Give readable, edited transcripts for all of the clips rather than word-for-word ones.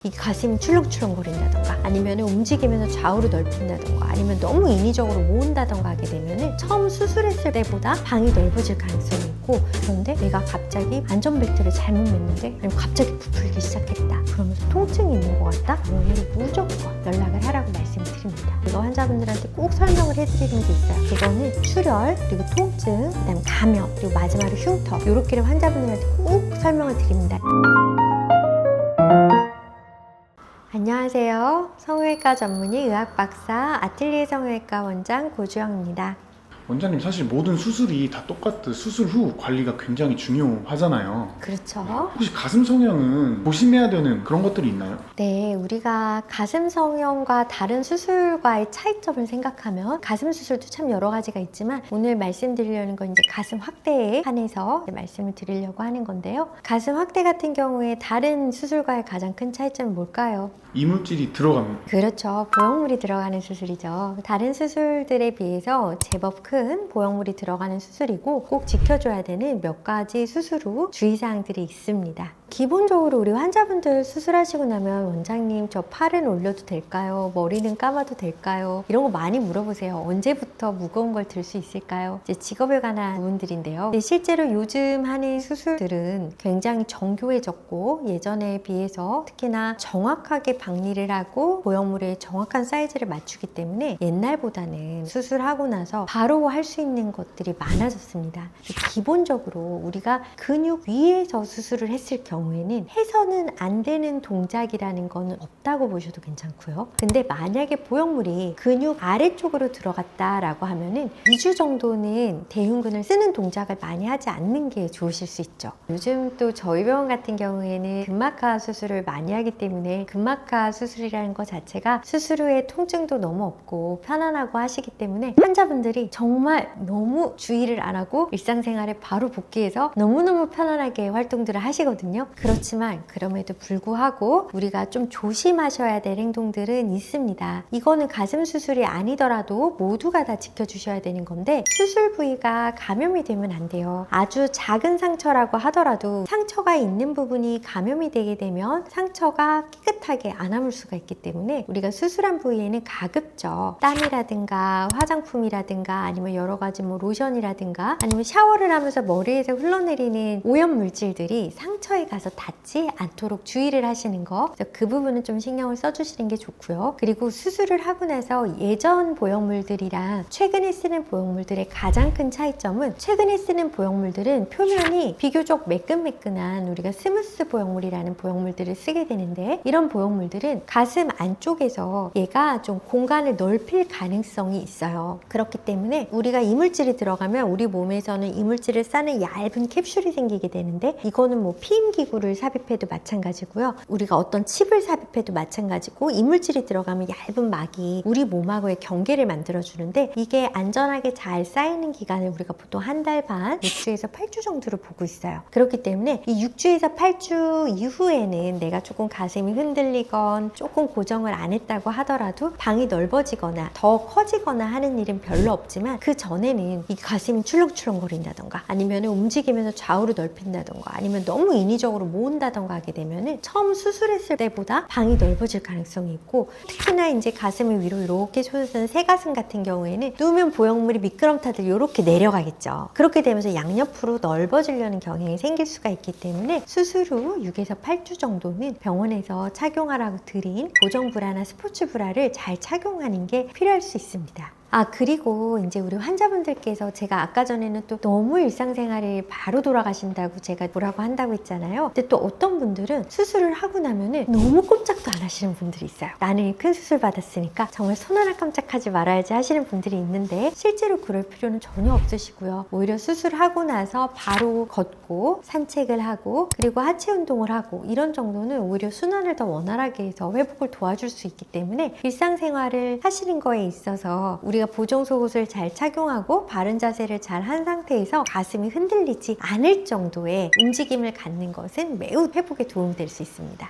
이 가슴이 출렁출렁거린다던가 아니면 움직이면서 좌우로 넓힌다던가 아니면 너무 인위적으로 모은다던가 하게 되면 처음 수술했을 때보다 방이 넓어질 가능성이 있고, 그런데 내가 갑자기 안전벨트를 잘못 맸는데 아니면 갑자기 부풀기 시작했다 그러면서 통증이 있는 것 같다? 그러면 무조건 연락을 하라고 말씀드립니다. 이거 환자분들한테 꼭 설명을 해드리는 게 있어요. 그거는 출혈, 그리고 통증, 그다음에 감염, 그리고 마지막으로 흉터, 이렇게를 환자분들한테 꼭 설명을 드립니다. 안녕하세요. 성형외과 전문의 의학박사 아틀리에 성형외과 원장 고주영입니다. 원장님, 사실 모든 수술이 다 똑같듯 수술 후 관리가 굉장히 중요하잖아요. 그렇죠. 혹시 가슴 성형은 조심해야 되는 그런 것들이 있나요? 네, 우리가 가슴 성형과 다른 수술과의 차이점을 생각하면 가슴 수술도 참 여러 가지가 있지만 오늘 말씀드리려는 건 이제 가슴 확대에 한해서 말씀을 드리려고 하는 건데요. 가슴 확대 같은 경우에 다른 수술과의 가장 큰 차이점은 뭘까요? 이물질이 들어갑니다. 그렇죠. 보형물이 들어가는 수술이죠. 다른 수술들에 비해서 제법 큰 보형물이 들어가는 수술이고 꼭 지켜줘야 되는 몇 가지 수술 후 주의사항들이 있습니다. 기본적으로 우리 환자분들 수술하시고 나면 원장님 저 팔은 올려도 될까요? 머리는 감아도 될까요? 이런 거 많이 물어보세요. 언제부터 무거운 걸 들 수 있을까요? 이제 직업에 관한 부분들인데요. 근데 실제로 요즘 하는 수술들은 굉장히 정교해졌고 예전에 비해서 특히나 정확하게 박리를 하고 보형물의 정확한 사이즈를 맞추기 때문에 옛날보다는 수술하고 나서 바로 할 수 있는 것들이 많아졌습니다. 기본적으로 우리가 근육 위에서 수술을 했을 경우에는 해서는 안 되는 동작이라는 거는 없다고 보셔도 괜찮고요. 근데 만약에 보형물이 근육 아래쪽으로 들어갔다라고 하면은 2주 정도는 대흉근을 쓰는 동작을 많이 하지 않는 게 좋으실 수 있죠. 요즘 또 저희 병원 같은 경우에는 근막하 수술을 많이 하기 때문에 근막하 수술이라는 것 자체가 수술 후에 통증도 너무 없고 편안하고 하시기 때문에 환자분들이 정말 너무 주의를 안 하고 일상생활에 바로 복귀해서 너무너무 편안하게 활동들을 하시거든요. 그렇지만 그럼에도 불구하고 우리가 좀 조심하셔야 될 행동들은 있습니다. 이거는 가슴 수술이 아니더라도 모두가 다 지켜주셔야 되는 건데, 수술 부위가 감염이 되면 안 돼요. 아주 작은 상처라고 하더라도 상처가 있는 부분이 감염이 되게 되면 상처가 깨끗하게 안 아물 수가 있기 때문에 우리가 수술한 부위에는 가급적 땀이라든가 화장품이라든가 아니면 여러 가지 뭐 로션이라든가 아니면 샤워를 하면서 머리에서 흘러내리는 오염 물질들이 상처에 가서 닿지 않도록 주의를 하시는 거, 그 부분은 좀 신경을 써주시는 게 좋고요. 그리고 수술을 하고 나서 예전 보형물들이랑 최근에 쓰는 보형물들의 가장 큰 차이점은, 최근에 쓰는 보형물들은 표면이 비교적 매끈매끈한 우리가 스무스 보형물이라는 보형물들을 쓰게 되는데, 이런 보형물들은 가슴 안쪽에서 얘가 좀 공간을 넓힐 가능성이 있어요. 그렇기 때문에 우리가 이물질이 들어가면 우리 몸에서는 이물질을 싸는 얇은 캡슐이 생기게 되는데, 이거는 뭐 피임기구를 삽입해도 마찬가지고요. 우리가 어떤 칩을 삽입해도 마찬가지고, 이물질이 들어가면 얇은 막이 우리 몸하고의 경계를 만들어주는데, 이게 안전하게 잘 쌓이는 기간을 우리가 보통 한 달 반, 6주에서 8주 정도로 보고 있어요. 그렇기 때문에 이 6주에서 8주 이후에는 내가 조금 가슴이 흔들리건 조금 고정을 안 했다고 하더라도 방이 넓어지거나 더 커지거나 하는 일은 별로 없지만, 그 전에는 이 가슴이 출렁출렁거린다던가 아니면 움직이면서 좌우로 넓힌다던가 아니면 너무 인위적으로 모은다던가 하게 되면 처음 수술했을 때보다 방이 넓어질 가능성이 있고, 특히나 이제 가슴을 위로 이렇게 솟는 새가슴 같은 경우에는 누우면 보형물이 미끄럼타들 이렇게 내려가겠죠. 그렇게 되면서 양옆으로 넓어지려는 경향이 생길 수가 있기 때문에 수술 후 6에서 8주 정도는 병원에서 착용하라고 드린 고정 브라나 스포츠 브라를 잘 착용하는 게 필요할 수 있습니다. 그리고 이제 우리 환자분들께서, 제가 아까 전에는 또 너무 일상생활에 바로 돌아가신다고 제가 뭐라고 한다고 했잖아요. 근데 또 어떤 분들은 수술을 하고 나면은 너무 꼼짝도 안 하시는 분들이 있어요. 나는 큰 수술 받았으니까 정말 손 하나 깜짝하지 말아야지 하시는 분들이 있는데, 실제로 그럴 필요는 전혀 없으시고요. 오히려 수술하고 나서 바로 걷고 산책을 하고 그리고 하체 운동을 하고 이런 정도는 오히려 순환을 더 원활하게 해서 회복을 도와줄 수 있기 때문에, 일상생활을 하시는 거에 있어서 우리가 보정 속옷을 잘 착용하고 바른 자세를 잘 한 상태에서 가슴이 흔들리지 않을 정도의 움직임을 갖는 것은 매우 회복에 도움될 수 있습니다.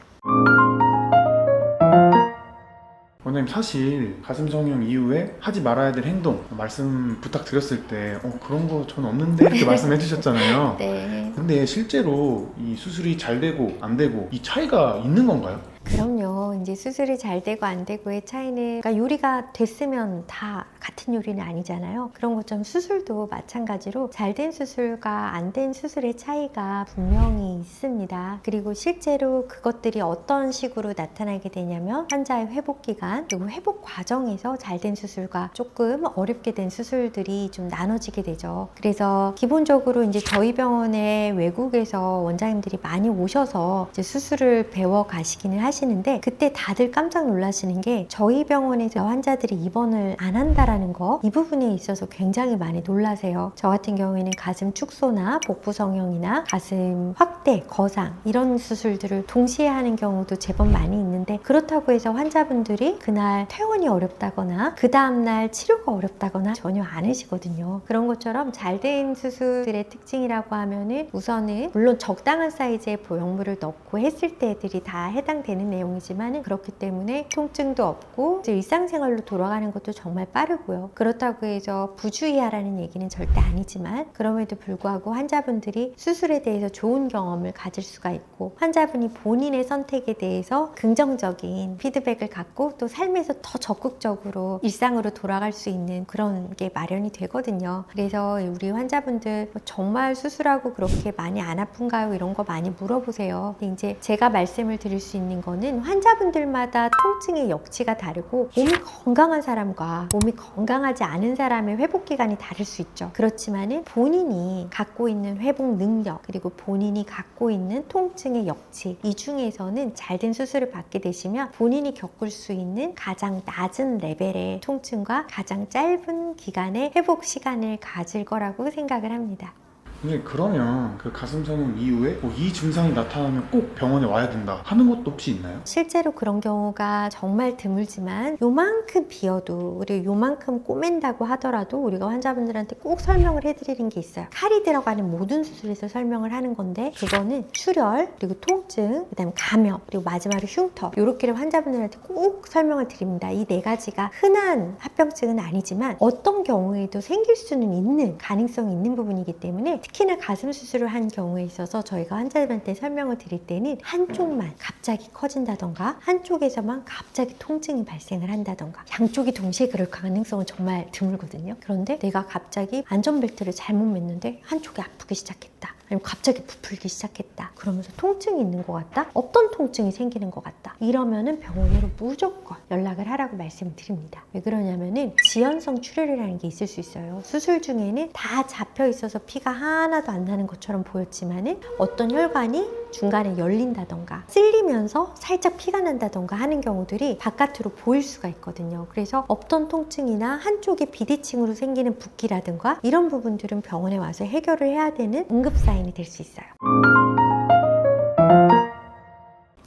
원장님, 사실 가슴 성형 이후에 하지 말아야 될 행동 말씀 부탁드렸을 때 그런 거 전 없는데 이렇게 말씀해 주셨잖아요. 네. 근데 실제로 이 수술이 잘 되고 안 되고 이 차이가 있는 건가요? 그럼요. 그래서 이제 수술이 잘 되고 안 되고의 차이는, 그러니까 요리가 됐으면 다 같은 요리는 아니잖아요. 그런 것처럼 수술도 마찬가지로 잘 된 수술과 안 된 수술의 차이가 분명히 있습니다. 그리고 실제로 그것들이 어떤 식으로 나타나게 되냐면 환자의 회복 기간 그리고 회복 과정에서 잘 된 수술과 조금 어렵게 된 수술들이 좀 나눠지게 되죠. 그래서 기본적으로 이제 저희 병원에 외국에서 원장님들이 많이 오셔서 이제 수술을 배워 가시기는 하시는데, 그때 다들 깜짝 놀라시는 게 저희 병원에서 환자들이 입원을 안 한다라는 거, 이 부분에 있어서 굉장히 많이 놀라세요. 저 같은 경우에는 가슴 축소나 복부 성형이나 가슴 확대, 거상 이런 수술들을 동시에 하는 경우도 제법 많이 있는데, 그렇다고 해서 환자분들이 그날 퇴원이 어렵다거나 그 다음날 치료가 어렵다거나 전혀 않으시거든요. 그런 것처럼 잘된 수술들의 특징이라고 하면은 우선은 물론 적당한 사이즈의 보형물을 넣고 했을 때들이 다 해당되는 내용이지만, 그렇기 때문에 통증도 없고 일상생활로 돌아가는 것도 정말 빠르고요. 그렇다고 해서 부주의하라는 얘기는 절대 아니지만, 그럼에도 불구하고 환자분들이 수술에 대해서 좋은 경험을 가질 수가 있고, 환자분이 본인의 선택에 대해서 긍정적인 피드백을 갖고 또 삶에서 더 적극적으로 일상으로 돌아갈 수 있는 그런 게 마련이 되거든요. 그래서 우리 환자분들 정말 수술하고 그렇게 많이 안 아픈가요? 이런 거 많이 물어보세요. 근데 이제 제가 말씀을 드릴 수 있는 거는 환자분들마다 통증의 역치가 다르고, 몸이 건강한 사람과 몸이 건강하지 않은 사람의 회복 기간이 다를 수 있죠. 그렇지만은 본인이 갖고 있는 회복 능력 그리고 본인이 갖고 있는 통증의 역치, 이 중에서는 잘된 수술을 받게 되시면 본인이 겪을 수 있는 가장 낮은 레벨의 통증과 가장 짧은 기간의 회복 시간을 가질 거라고 생각을 합니다. 근데 그러면 그 가슴 성형 이후에 이 증상이 나타나면 꼭 병원에 와야 된다 하는 것도 혹시 있나요? 실제로 그런 경우가 정말 드물지만, 요만큼 비어도 우리 요만큼 꼬맨다고 하더라도 우리가 환자분들한테 꼭 설명을 해드리는 게 있어요. 칼이 들어가는 모든 수술에서 설명을 하는 건데, 그거는 출혈 그리고 통증, 그 다음 감염, 그리고 마지막으로 흉터, 요렇게를 환자분들한테 꼭 설명을 드립니다. 이 네 가지가 흔한 합병증은 아니지만 어떤 경우에도 생길 수는 있는, 가능성이 있는 부분이기 때문에, 특히나 가슴 수술을 한 경우에 있어서 저희가 환자들한테 설명을 드릴 때는 한쪽만 갑자기 커진다던가 한쪽에서만 갑자기 통증이 발생을 한다던가, 양쪽이 동시에 그럴 가능성은 정말 드물거든요. 그런데 내가 갑자기 안전벨트를 잘못 맸는데 한쪽이 아프기 시작했다, 아니면 갑자기 부풀기 시작했다, 그러면서 통증이 있는 것 같다, 없던 통증이 생기는 것 같다, 이러면은 병원으로 무조건 연락을 하라고 말씀을 드립니다. 왜 그러냐면은 지연성 출혈이라는 게 있을 수 있어요. 수술 중에는 다 잡혀 있어서 피가 하나도 안 나는 것처럼 보였지만은 어떤 혈관이 중간에 열린다던가 쓸리면서 살짝 피가 난다던가 하는 경우들이 바깥으로 보일 수가 있거든요. 그래서 없던 통증이나 한쪽에 비대칭으로 생기는 붓기라든가 이런 부분들은 병원에 와서 해결을 해야 되는 응급사인이 될 수 있어요.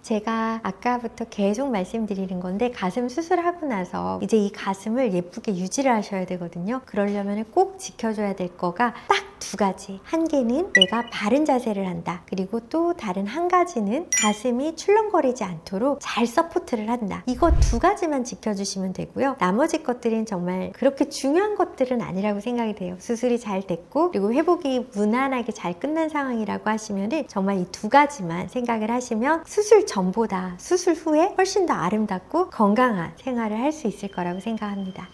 제가 아까부터 계속 말씀드리는 건데, 가슴 수술하고 나서 이제 이 가슴을 예쁘게 유지를 하셔야 되거든요. 그러려면 꼭 지켜줘야 될 거가 딱 두 가지. 한 개는 내가 바른 자세를 한다. 그리고 또 다른 한 가지는 가슴이 출렁거리지 않도록 잘 서포트를 한다. 이거 두 가지만 지켜주시면 되고요. 나머지 것들은 정말 그렇게 중요한 것들은 아니라고 생각이 돼요. 수술이 잘 됐고 그리고 회복이 무난하게 잘 끝난 상황이라고 하시면은 정말 이 두 가지만 생각을 하시면 수술 전보다 수술 후에 훨씬 더 아름답고 건강한 생활을 할 수 있을 거라고 생각합니다.